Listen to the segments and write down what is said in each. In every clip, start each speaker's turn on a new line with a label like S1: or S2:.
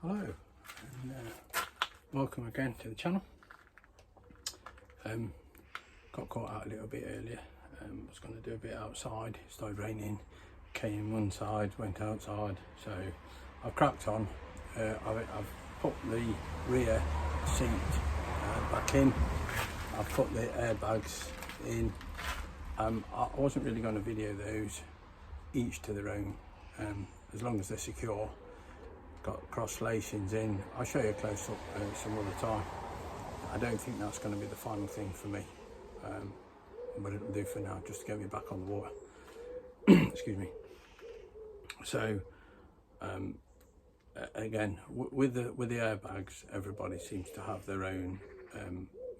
S1: Hello and welcome again to the channel. Got caught out a little bit earlier. Was going to do a bit outside, it started raining, came one side, went outside, so I've cracked on. I've put the rear seat back in, I've put the airbags in. I wasn't really going to video those each to their own, as long as they're secure. Got cross lacings in. I'll show you a close up some other time. I don't think that's going to be the final thing for me, but it'll do for now, just to get me back on the water. Excuse me. So again, with the airbags, everybody seems to have their own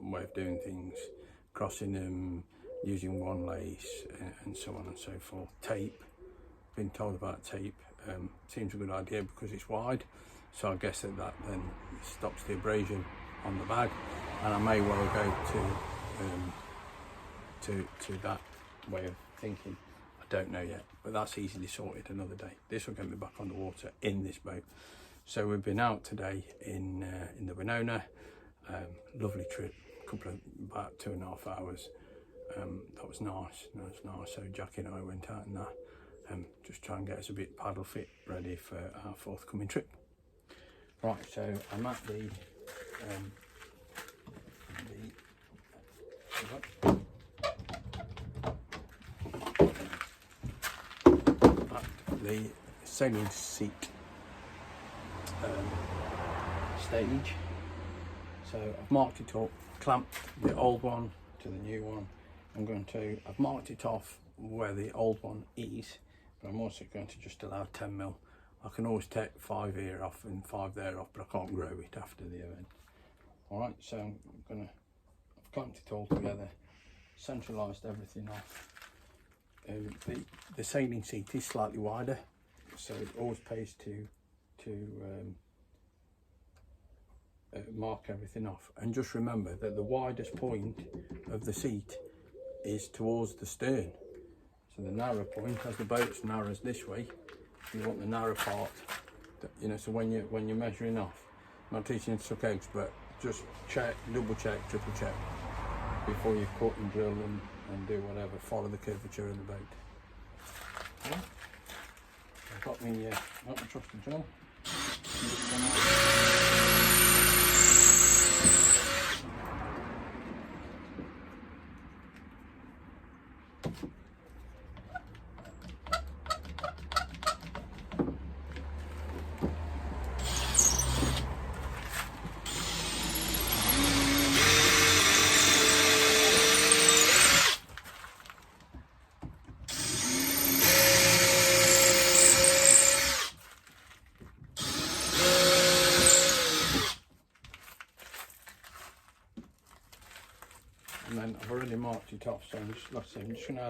S1: way of doing things, crossing them, using one lace, and so on and so forth. Tape, been told about tape. Seems a good idea because it's wide, so I guess that then stops the abrasion on the bag, and I may well go to that way of thinking. I don't know yet, but that's easily sorted another day. This will get me back on the water in this boat. So we've been out today in the Wenona. Lovely trip, about 2.5 hours. That was nice. So Jackie and I went out in that. Just try and get us a bit paddle fit ready for our forthcoming trip. Right, so I'm at the sailing seat stage. So I've marked it up, clamped the old one to the new one. I've marked it off where the old one is, but I'm also going to just allow 10mm. I can always take 5 here off and 5 there off, but I can't grow it after the event. Alright, so I've clamped it all together, centralised everything off. The sailing seat is slightly wider, so it always pays to mark everything off. And just remember that the widest point of the seat is towards the stern. So the narrow point, as the boat's narrows this way, you want the narrow part, so when you're measuring off, I'm not teaching you to suck eggs, but just check, double check, triple check before you cut and drill and do whatever. Follow the curvature of the boat. Okay. I've got my trusty drill. And then I've already marked it off, so I'm just going to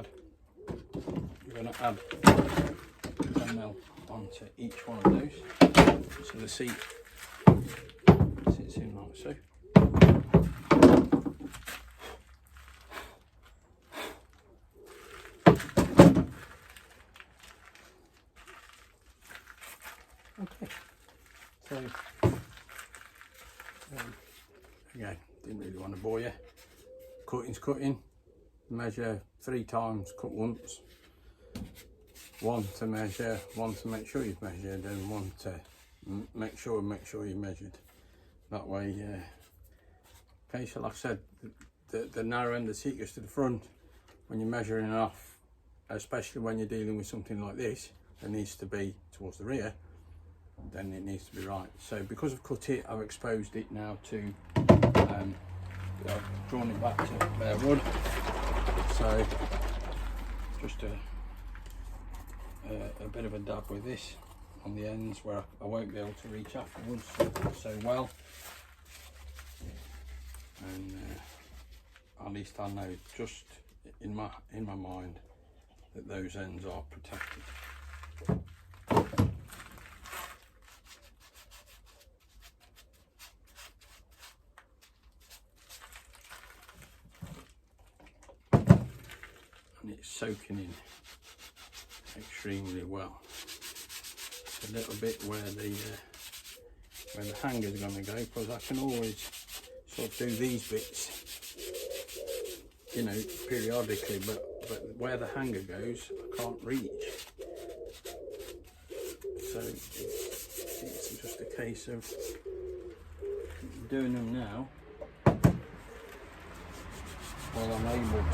S1: add 10mm onto each one of those, so the seat sits in like so. Okay, so again, didn't really want to bore you. Cutting's cutting. Measure 3 times, cut once. One to measure, one to make sure you've measured, and one to make sure you measured. That way, okay, so like I said, the narrow end of the seat goes to the front. When you're measuring off, especially when you're dealing with something like this, it needs to be towards the rear, then it needs to be right. So because I've cut it, I've exposed it now to I've drawn it back to bare wood, so just a bit of a dab with this on the ends where I won't be able to reach afterwards so well, and at least I know just in my mind that those ends are protected. And it's soaking in extremely well. It's a little bit where the where the hanger's going to go, because I can always sort of do these bits, you know, periodically, but where the hanger goes I can't reach, so it's just a case of doing them now while I'm able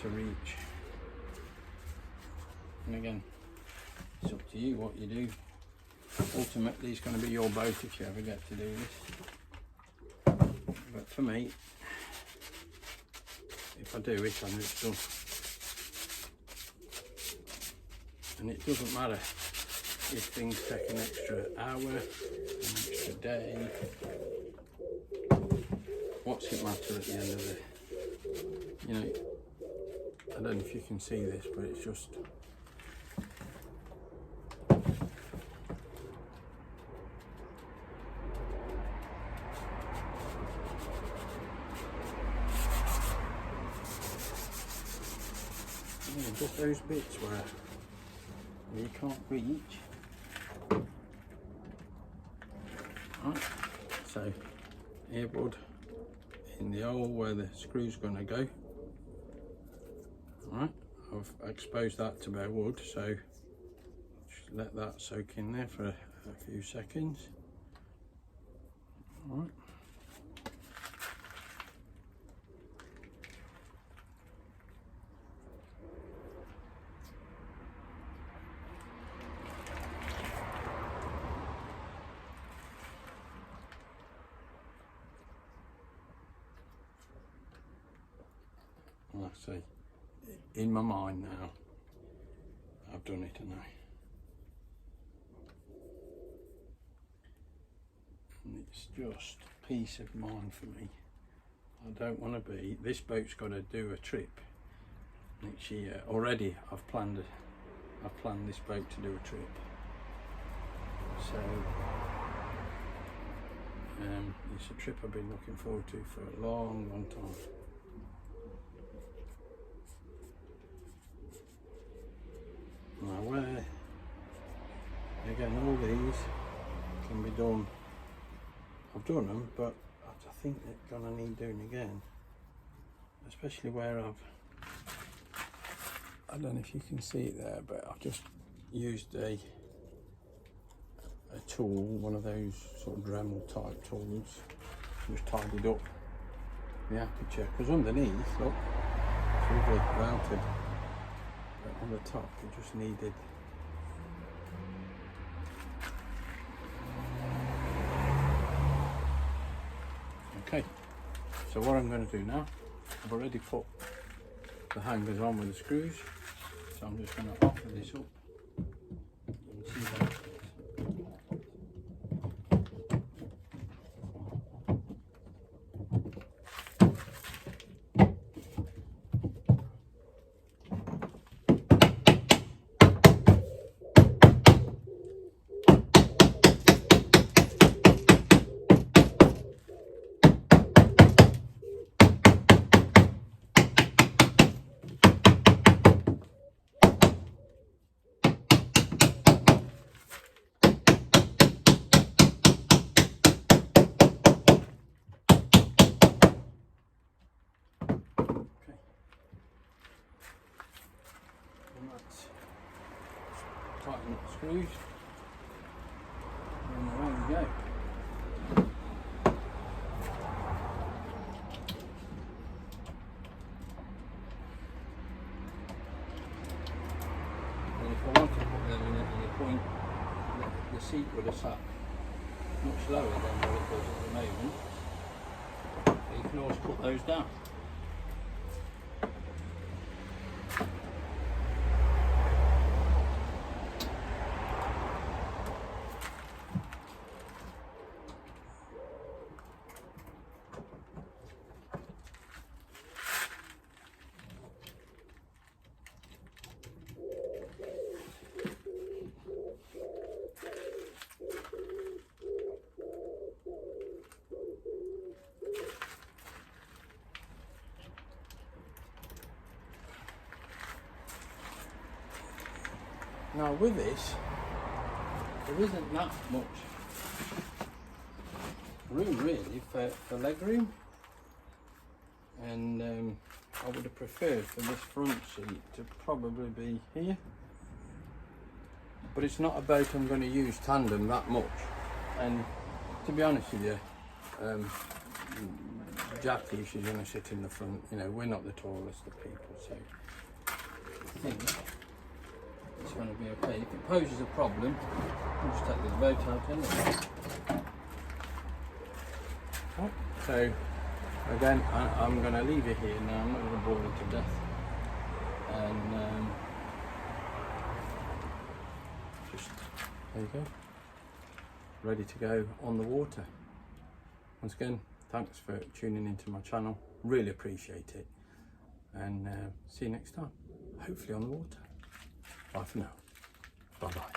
S1: to reach. And again, it's up to you what you do. Ultimately it's going to be your boat if you ever get to do this, but for me, if I do it, I know it's done. And it doesn't matter if things take an extra hour, an extra day. What's it matter at the end of it? You know, I don't know if you can see this, but it's just just those bits where you can't reach. Right, so earbud in the hole where the screw's going to go. Right, I've exposed that to bare wood, so just let that soak in there for a few seconds. Right. Like I say, in my mind now, I've done it, and it's just peace of mind for me. I don't want to be, this boat's got to do a trip next year. Already I've planned this boat to do a trip. So it's a trip I've been looking forward to for a long time. Now where, again, all these can be done, I've done them, but I think they're going to need doing again, especially where I don't know if you can see it there, but I've just used a tool, one of those sort of Dremel type tools, just tidied up the aperture, because underneath, look, it's really routed. But on the top it just needed okay. So what I'm going to do now, I've already put the hangers on with the screws, so I'm just going to open this up and see how it goes. Tighten up the screws, and away we go. And if I wanted to put them in at any point, the seat would have sat much lower than what it does at the moment. But you can always put those down. Now with this, there isn't that much room really for leg room, and I would have preferred for this front seat to probably be here, but it's not about I'm going to use tandem that much. And to be honest with you, Jackie, she's going to sit in the front. You know, we're not the tallest of people, so I think it's going to be okay. If it poses a problem, we'll just take this boat out anyway. Right, so again, I'm going to leave it here now. I'm not going to bore it to death, and just there you go, ready to go on the water. Once again, thanks for tuning into my channel, really appreciate it, and see you next time, hopefully on the water. Bye for now, bye bye.